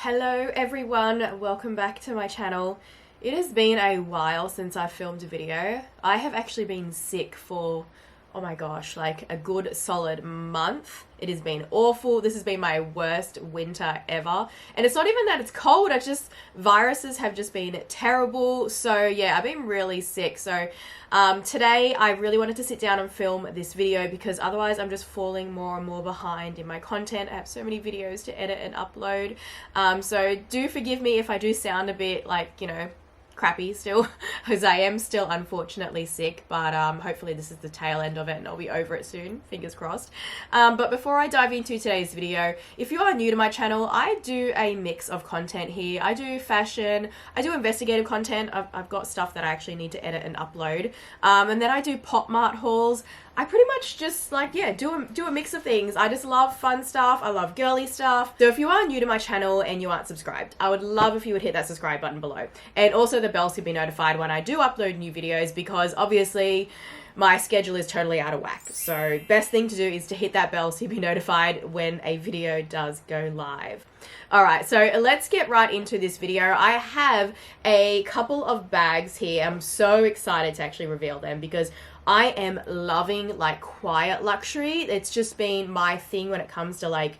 Hello everyone, welcome back to my channel. It has been a while since I filmed a video. I have actually been sick for, oh my gosh, like a good solid month. It has been awful. This has been my worst winter ever. And it's not even that it's cold, viruses have just been terrible. So yeah, I've been really sick. So today I really wanted to sit down and film this video because otherwise I'm just falling more and more behind in my content. I have so many videos to edit and upload. So do forgive me if I do sound a bit like, crappy still, because I am still unfortunately sick, but hopefully this is the tail end of it and I'll be over it soon, fingers crossed. But before I dive into today's video, if you are new to my channel, I do a mix of content here. I do fashion, I do investigative content, I've got stuff that I actually need to edit and upload, and then I do pop mart hauls. I pretty much just do a mix of things. I just love fun stuff. I love girly stuff. So if you are new to my channel and you aren't subscribed, I would love if you would hit that subscribe button below. And also the bell to be notified when I do upload new videos, because obviously my schedule is totally out of whack. So best thing to do is to hit that bell to be notified when a video does go live. Alright, so let's get right into this video. I have a couple of bags here. I'm so excited to actually reveal them because I am loving like quiet luxury. It's just been my thing when it comes to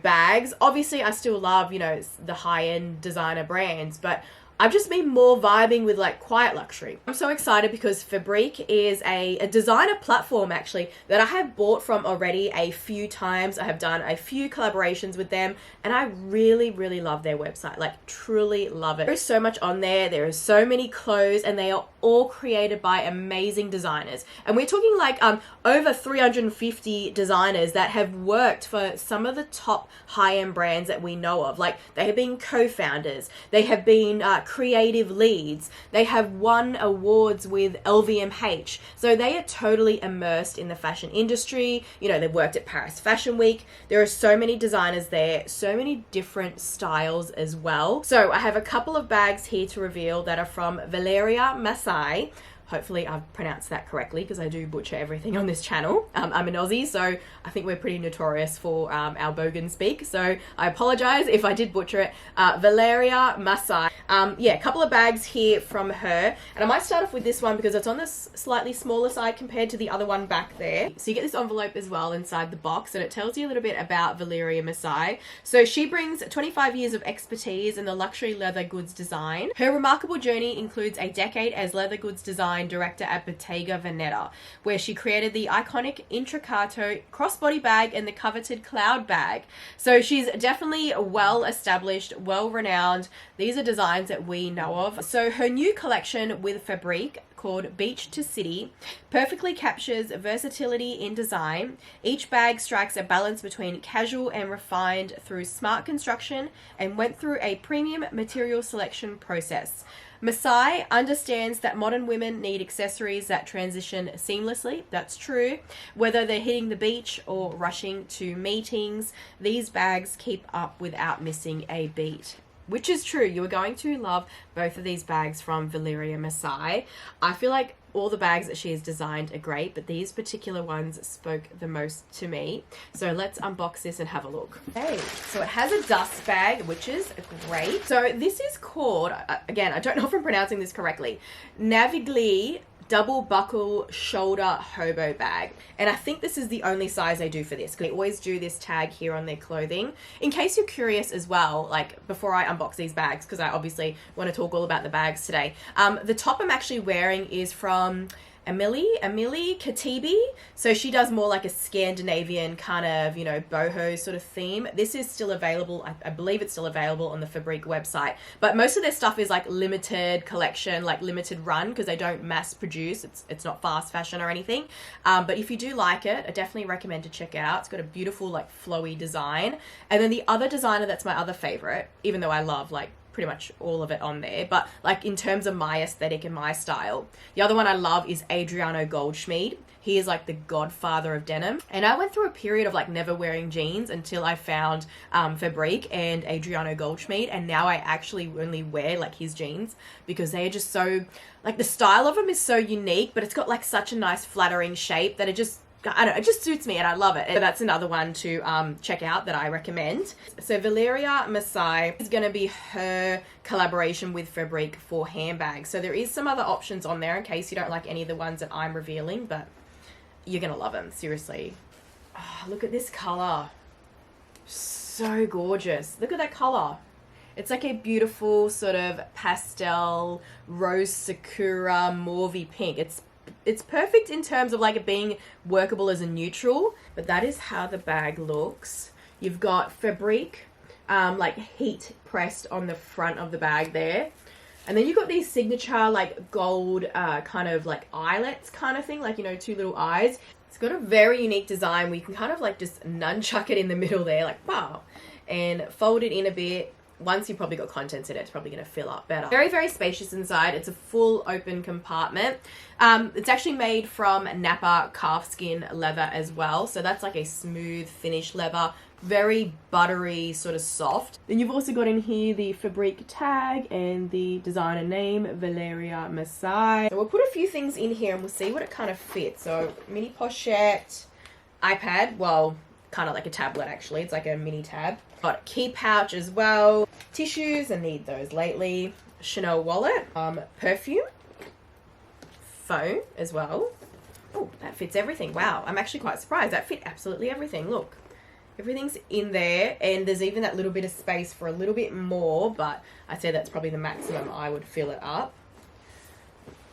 bags. Obviously I still love, the high-end designer brands, but I've just been more vibing with like quiet luxury. I'm so excited because Fabrique is a designer platform actually that I have bought from already a few times. I have done a few collaborations with them and I really, really love their website. Like truly love it. There's so much on there. There are so many clothes and they are all created by amazing designers. And we're talking like over 350 designers that have worked for some of the top high-end brands that we know of. Like they have been co-founders. They have been creative leads. They have won awards with LVMH. So they are totally immersed in the fashion industry. They've worked at Paris Fashion Week. There are so many designers there, so many different styles as well. So I have a couple of bags here to reveal that are from Valeria Masai. Hopefully I've pronounced that correctly because I do butcher everything on this channel. I'm an Aussie, so I think we're pretty notorious for our bogan speak. So I apologize if I did butcher it. Valeria Masai. Yeah, a couple of bags here from her. And I might start off with this one because it's on the slightly smaller side compared to the other one back there. So you get this envelope as well inside the box and it tells you a little bit about Valeria Masai. So she brings 25 years of expertise in the luxury leather goods design. Her remarkable journey includes a decade as leather goods design director at Bottega Veneta, where she created the iconic Intricato crossbody bag and the coveted cloud bag. So she's definitely well established, well renowned. These are designs that we know of. So her new collection with Fabrique, called Beach to City, perfectly captures versatility in design. Each bag strikes a balance between casual and refined through smart construction and went through a premium material selection process. Masai understands that modern women need accessories that transition seamlessly. That's true. Whether they're hitting the beach or rushing to meetings, these bags keep up without missing a beat. Which is true. You are going to love both of these bags from Valeria Masai. I feel like all the bags that she has designed are great, but these particular ones spoke the most to me. So let's unbox this and have a look. Okay, so it has a dust bag, which is great. So this is called, again, I don't know if I'm pronouncing this correctly, Navigli double buckle shoulder hobo bag. And I think this is the only size they do for this. They always do this tag here on their clothing. In case you're curious as well, like before I unbox these bags, because I obviously want to talk all about the bags today. The top I'm actually wearing is from Emily Katibi. So she does more like a Scandinavian kind of, boho sort of theme. This is still available. I believe it's still available on the Fabrique website, but most of their stuff is like limited collection, like limited run, because they don't mass produce. It's not fast fashion or anything. But if you do like it, I definitely recommend to check it out. It's got a beautiful like flowy design. And then the other designer that's my other favorite, even though I love like pretty much all of it on there, but like in terms of my aesthetic and my style, the other one I love is Adriano Goldschmied. He is like the godfather of denim. And I went through a period of like never wearing jeans until I found Fabrique and Adriano Goldschmied. And now I actually only wear like his jeans because they are just so, like the style of them is so unique, but it's got like such a nice flattering shape that it just I don't know, it just suits me and I love it. So that's another one to check out that I recommend. So Valeria Masai is going to be her collaboration with Fabrique for handbags. So there is some other options on there in case you don't like any of the ones that I'm revealing, but you're going to love them, seriously. Oh, look at this color. So gorgeous. Look at that color. It's like a beautiful sort of pastel rose sakura mauvey pink. It's perfect in terms of like it being workable as a neutral, but that is how the bag looks. You've got Fabrique like heat pressed on the front of the bag there. And then you've got these signature like gold kind of like eyelets kind of thing, like, you know, two little eyes. It's got a very unique design where you can kind of like just nunchuck it in the middle there, like wow, and fold it in a bit. Once you've probably got contents in it, it's probably going to fill up better. Very, very spacious inside. It's a full open compartment. It's actually made from Napa calfskin leather as well. So that's like a smooth finish leather, very buttery, sort of soft. Then you've also got in here the Fabrique tag and the designer name, Valeria Masai. So we'll put a few things in here and we'll see what it kind of fits. So mini pochette, iPad, well, kind of like a tablet actually. It's like a mini tab. Got a key pouch as well. Tissues, I need those lately. Chanel wallet. Perfume. Phone as well. Oh, that fits everything. Wow, I'm actually quite surprised. That fit absolutely everything. Look, everything's in there, and there's even that little bit of space for a little bit more, but I'd say that's probably the maximum I would fill it up.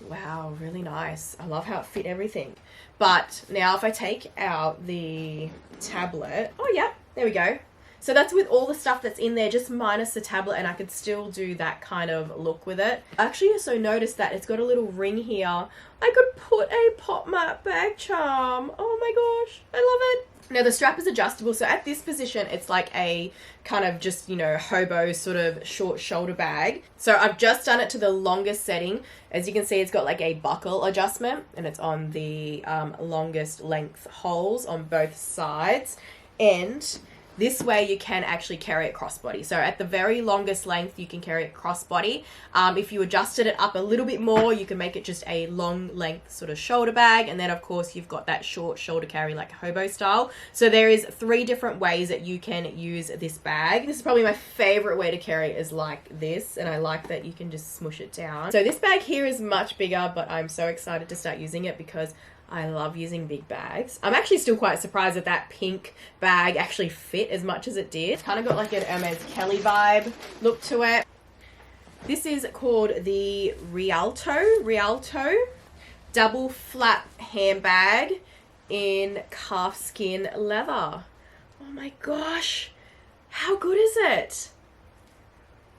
Wow, really nice. I love how it fit everything. But now if I take out the tablet, oh yeah, there we go. So that's with all the stuff that's in there, just minus the tablet, and I could still do that kind of look with it. I actually also noticed that it's got a little ring here. I could put a pop mat bag charm. Oh my gosh, I love it. Now the strap is adjustable, so at this position it's like a kind of just, you know, hobo sort of short shoulder bag. So I've just done it to the longest setting. As you can see, it's got like a buckle adjustment, and it's on the longest length holes on both sides, and this way you can actually carry it crossbody. So at the very longest length, you can carry it crossbody. If you adjusted it up a little bit more, you can make it just a long length sort of shoulder bag. And then of course you've got that short shoulder carry like hobo style. So there is 3 different ways that you can use this bag. This is probably my favorite way to carry it, is like this. And I like that you can just smush it down. So this bag here is much bigger, but I'm so excited to start using it because I love using big bags. I'm actually still quite surprised that that pink bag actually fit as much as it did. It's kind of got like an Hermes Kelly vibe look to it. This is called the Rialto double flap handbag in calfskin leather. Oh my gosh, how good is it?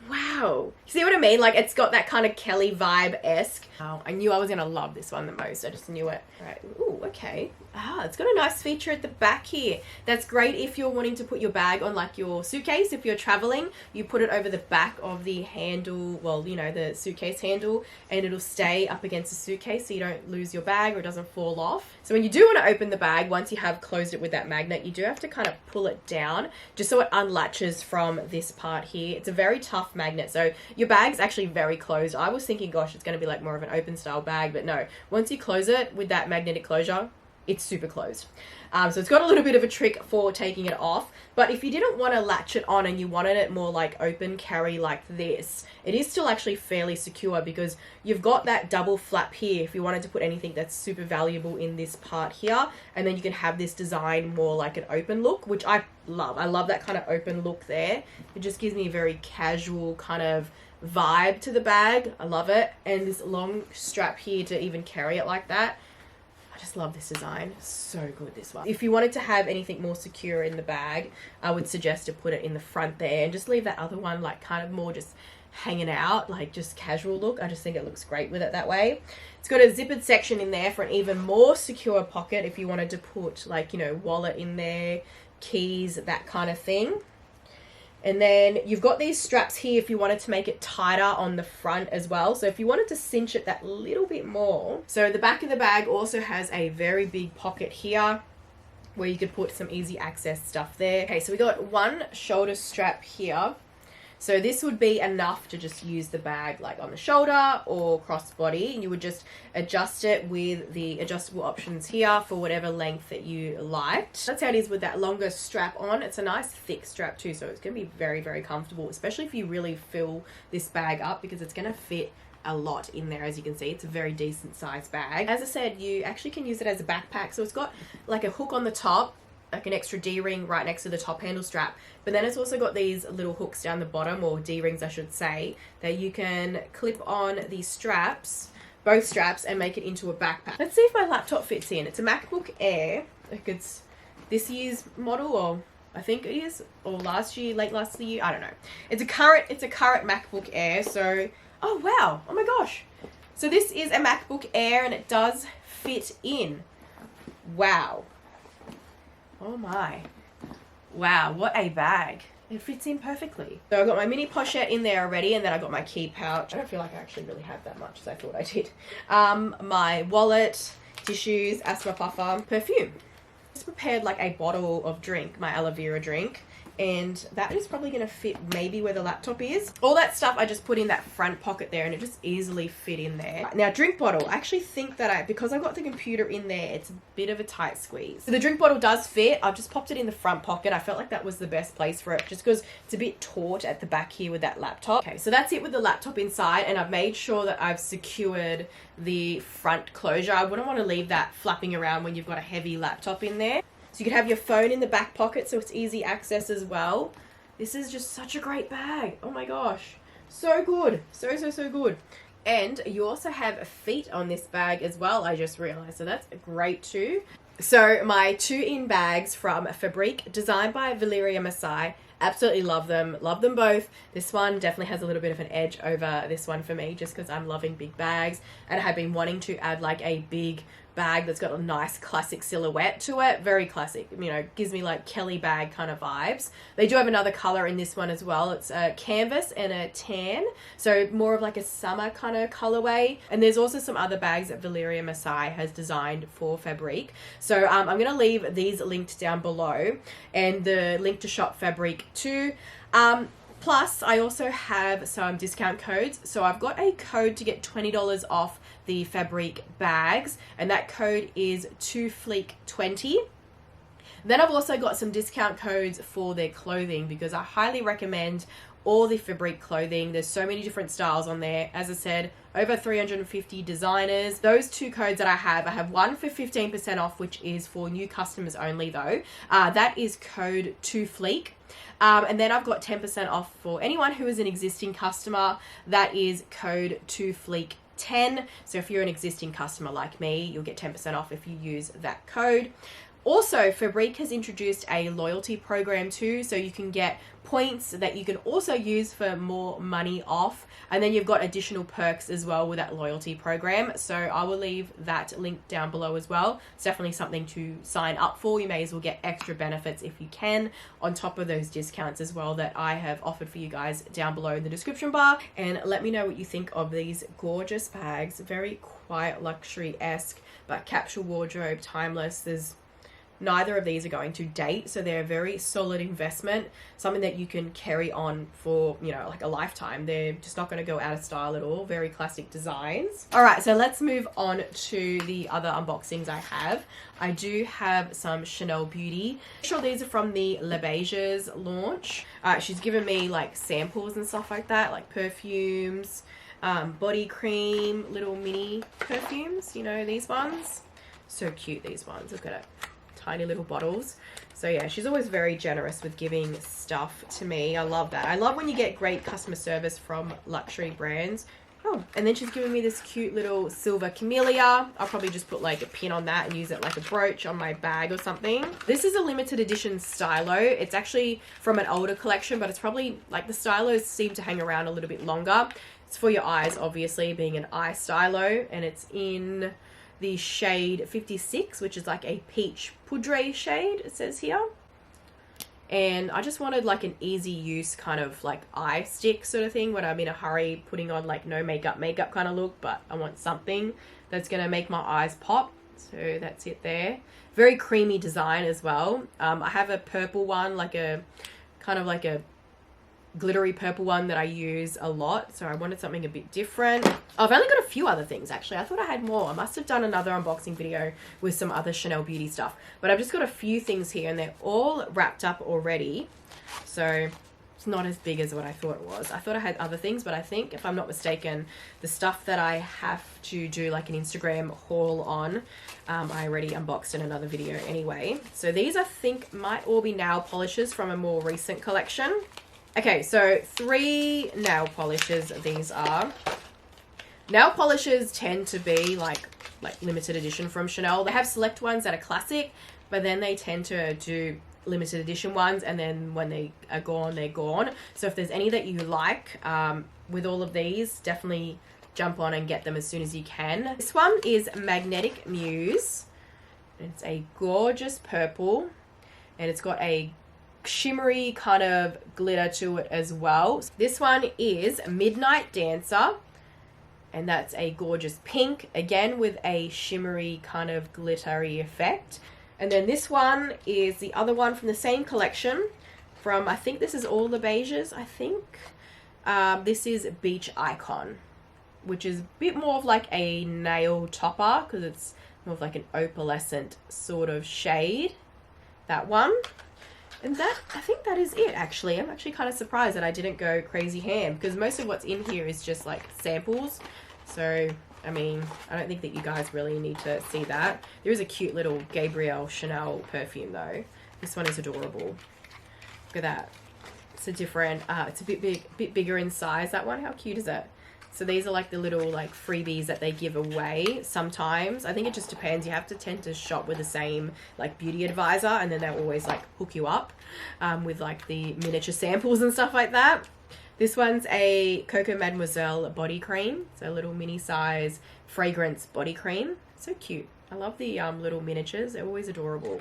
Wow. You see what I mean? Like, it's got that kind of Kelly vibe-esque. Oh, I knew I was going to love this one the most. I just knew it. Right. Ooh, okay. Ah, it's got a nice feature at the back here. That's great if you're wanting to put your bag on like your suitcase. If you're traveling, you put it over the back of the handle, well, you know, the suitcase handle, and it'll stay up against the suitcase so you don't lose your bag or it doesn't fall off. So when you do want to open the bag, once you have closed it with that magnet, you do have to kind of pull it down just so it unlatches from this part here. It's a very tough magnet, so your bag's actually very closed. I was thinking, gosh, it's going to be like more of an open style bag, but no, once you close it with that magnetic closure, it's super closed. So it's got a little bit of a trick for taking it off, but if you didn't want to latch it on and you wanted it more like open carry like this, it is still actually fairly secure because you've got that double flap here if you wanted to put anything that's super valuable in this part here, and then you can have this design more like an open look, which I love. I love that kind of open look there. It just gives me a very casual kind of vibe to the bag. I love it. And this long strap here to even carry it like that. I just love this design. So good, this one. If you wanted to have anything more secure in the bag, I would suggest to put it in the front there and just leave that other one like kind of more just hanging out, like just casual look. I just think it looks great with it that way. It's got a zippered section in there for an even more secure pocket if you wanted to put like, you know, wallet in there, keys, that kind of thing. And then you've got these straps here if you wanted to make it tighter on the front as well. So if you wanted to cinch it that little bit more. So the back of the bag also has a very big pocket here where you could put some easy access stuff there. Okay, so we got one shoulder strap here. So this would be enough to just use the bag like on the shoulder or crossbody, and you would just adjust it with the adjustable options here for whatever length that you liked. That's how it is with that longer strap on. It's a nice thick strap too, so it's going to be very, very comfortable, especially if you really fill this bag up, because it's going to fit a lot in there. As you can see, it's a very decent sized bag. As I said, you actually can use it as a backpack, so it's got like a hook on the top, like an extra D-ring right next to the top handle strap, but then it's also got these little hooks down the bottom, or D-rings I should say, that you can clip on these straps, both straps, and make it into a backpack. Let's see if my laptop fits in. It's a MacBook Air, like it's this year's model, or I think it is, or last year, late last year, I don't know. It's a current MacBook Air, so oh wow, oh my gosh. So this is a MacBook Air and it does fit in. Wow. Oh my. Wow, what a bag. It fits in perfectly. So I got my mini pochette in there already, and then I got my key pouch. I don't feel like I actually really have that much as I thought I did. My wallet, tissues, asthma puffer, perfume. Just prepared like a bottle of drink, my aloe vera drink, and that is probably going to fit maybe where the laptop is. All that stuff I just put in that front pocket there, and it just easily fit in there. Now, drink bottle, I actually think that because I've got the computer in there, it's a bit of a tight squeeze. So the drink bottle does fit. I've just popped it in the front pocket. I felt like that was the best place for it, just because it's a bit taut at the back here with that laptop. Okay, so that's it with the laptop inside, and I've made sure that I've secured the front closure. I wouldn't want to leave that flapping around when you've got a heavy laptop in there. So you can have your phone in the back pocket, so it's easy access as well. This is just such a great bag. Oh my gosh. So good. So good. And you also have feet on this bag as well, I just realized. So that's great too. So my 2-in bags from Fabrique, designed by Valeria Masai. Absolutely love them. Love them both. This one definitely has a little bit of an edge over this one for me, just because I'm loving big bags. And I have been wanting to add like a big bag that's got a nice classic silhouette to it. Very classic, you know, gives me like Kelly bag kind of vibes. They do have another color in this one as well. It's a canvas and a tan, so more of like a summer kind of colorway. And there's also some other bags that Valeria Masai has designed for Fabrique. So I'm going to leave these linked down below, and the link to shop Fabrique too. Plus, I also have some discount codes. So I've got a code to get $20 off the Fabrique bags, and that code is 2fleek20. Then I've also got some discount codes for their clothing, because I highly recommend all the Fabrique clothing. There's so many different styles on there. As I said, over 350 designers. Those 2 codes that I have one for 15% off, which is for new customers only though. That is code 2fleek. And then I've got 10% off for anyone who is an existing customer. That is code 2fleek10. So if you're an existing customer like me, you'll get 10% off if you use that code. Also, Fabrique has introduced a loyalty program too, so you can get points that you can also use for more money off, and then you've got additional perks as well with that loyalty program. So I will leave that link down below as well. It's definitely something to sign up for. You may as well get extra benefits if you can, on top of those discounts as well that I have offered for you guys down below in the description bar. And let me know what you think of these gorgeous bags. Very quiet, luxury-esque, but capsule wardrobe, timeless. Neither of these are going to date, so they're a very solid investment, something that you can carry on for, you know, like a lifetime. They're just not going to go out of style at all. Very classic designs. All right, so let's move on to the other unboxings I have. I do have some Chanel Beauty. I'm sure these are from the Le Beiges launch. She's given me like samples and stuff like that, like perfumes, body cream, little mini perfumes, you know, these ones. So cute, these ones. Look at it. Tiny little bottles. So yeah, she's always very generous with giving stuff to me. I love that. I love when you get great customer service from luxury brands. Oh, and then she's giving me this cute little silver camellia. I'll probably just put like a pin on that and use it like a brooch on my bag or something. This is a limited edition stylo. It's actually from an older collection, but it's probably like the stylos seem to hang around a little bit longer. It's for your eyes, obviously, being an eye stylo, and it's in the shade 56, which is like a peach poudre shade, it says here. And I just wanted like an easy use kind of like eye stick sort of thing when I'm in a hurry, putting on like no makeup kind of look, but I want something that's gonna make my eyes pop. So that's it there. Very creamy design as well. I have a purple one, like a kind of like a glittery purple one that I use a lot, so I wanted something a bit different. I've only got a few other things actually. I thought I had more. I must have done another unboxing video with some other Chanel beauty stuff, but I've just got a few things here and they're all wrapped up already, so it's not as big as what I thought it was. I thought I had other things, but I think, if I'm not mistaken, the stuff that I have to do like an Instagram haul on, I already unboxed in another video anyway. So these I think might all be nail polishes from a more recent collection. Okay, so 3 nail polishes these are. Nail polishes tend to be like limited edition from Chanel. They have select ones that are classic, but then they tend to do limited edition ones, and then when they are gone, they're gone. So if there's any that you like with all of these, definitely jump on and get them as soon as you can. This one is Magnetic Muse. It's a gorgeous purple, and it's got a shimmery kind of glitter to it as well. This one is Midnight Dancer, and that's a gorgeous pink, again with a shimmery kind of glittery effect. And then this one is the other one from the same collection from, I think this is all the beiges, I think. This is Beach Icon, which is a bit more of like a nail topper because it's more of like an opalescent sort of shade, that one. And that, I think that is it actually. I'm actually kind of surprised that I didn't go crazy ham, because most of what's in here is just like samples. So, I mean, I don't think that you guys really need to see that. There is a cute little Gabrielle Chanel perfume though. This one is adorable. Look at that. It's a different, it's a bit bigger in size, that one. How cute is it? So these are like the little like freebies that they give away sometimes. I think it just depends. You have to tend to shop with the same like beauty advisor, and then they'll always like hook you up with like the miniature samples and stuff like that. This one's a Coco Mademoiselle body cream. So a little mini size fragrance body cream. So cute. I love the little miniatures. They're always adorable.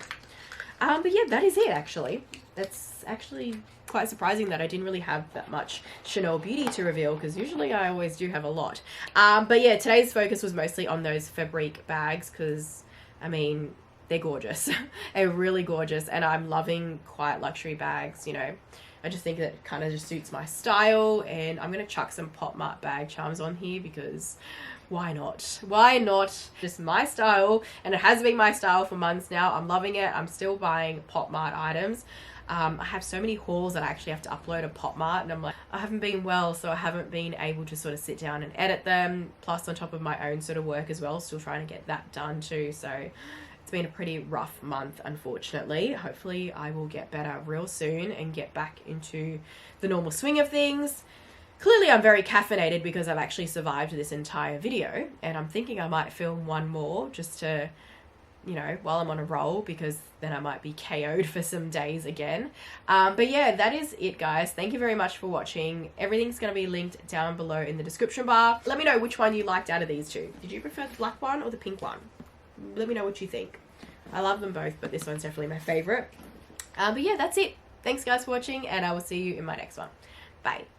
But yeah, that is it actually. That's actually quite surprising that I didn't really have that much Chanel beauty to reveal, because usually I always do have a lot. But yeah, today's focus was mostly on those Fabrique bags because, I mean, they're gorgeous. They're really gorgeous, and I'm loving quiet luxury bags, you know. I just think that it kind of just suits my style, and I'm going to chuck some Pop Mart bag charms on here because why not? Why not? Just my style, and it has been my style for months now. I'm loving it. I'm still buying Pop Mart items. I have so many hauls that I actually have to upload a Pop Mart, and I'm like, I haven't been well, so I haven't been able to sort of sit down and edit them, plus on top of my own sort of work as well, still trying to get that done too. So it's been a pretty rough month, unfortunately. Hopefully I will get better real soon and get back into the normal swing of things. Clearly I'm very caffeinated because I've actually survived this entire video, and I'm thinking I might film one more just to, you know, while I'm on a roll, because then I might be KO'd for some days again. But yeah, that is it, guys. Thank you very much for watching. Everything's going to be linked down below in the description bar. Let me know which one you liked out of these two. Did you prefer the black one or the pink one? Let me know what you think. I love them both, but this one's definitely my favorite. But yeah, that's it. Thanks guys for watching, and I will see you in my next one. Bye.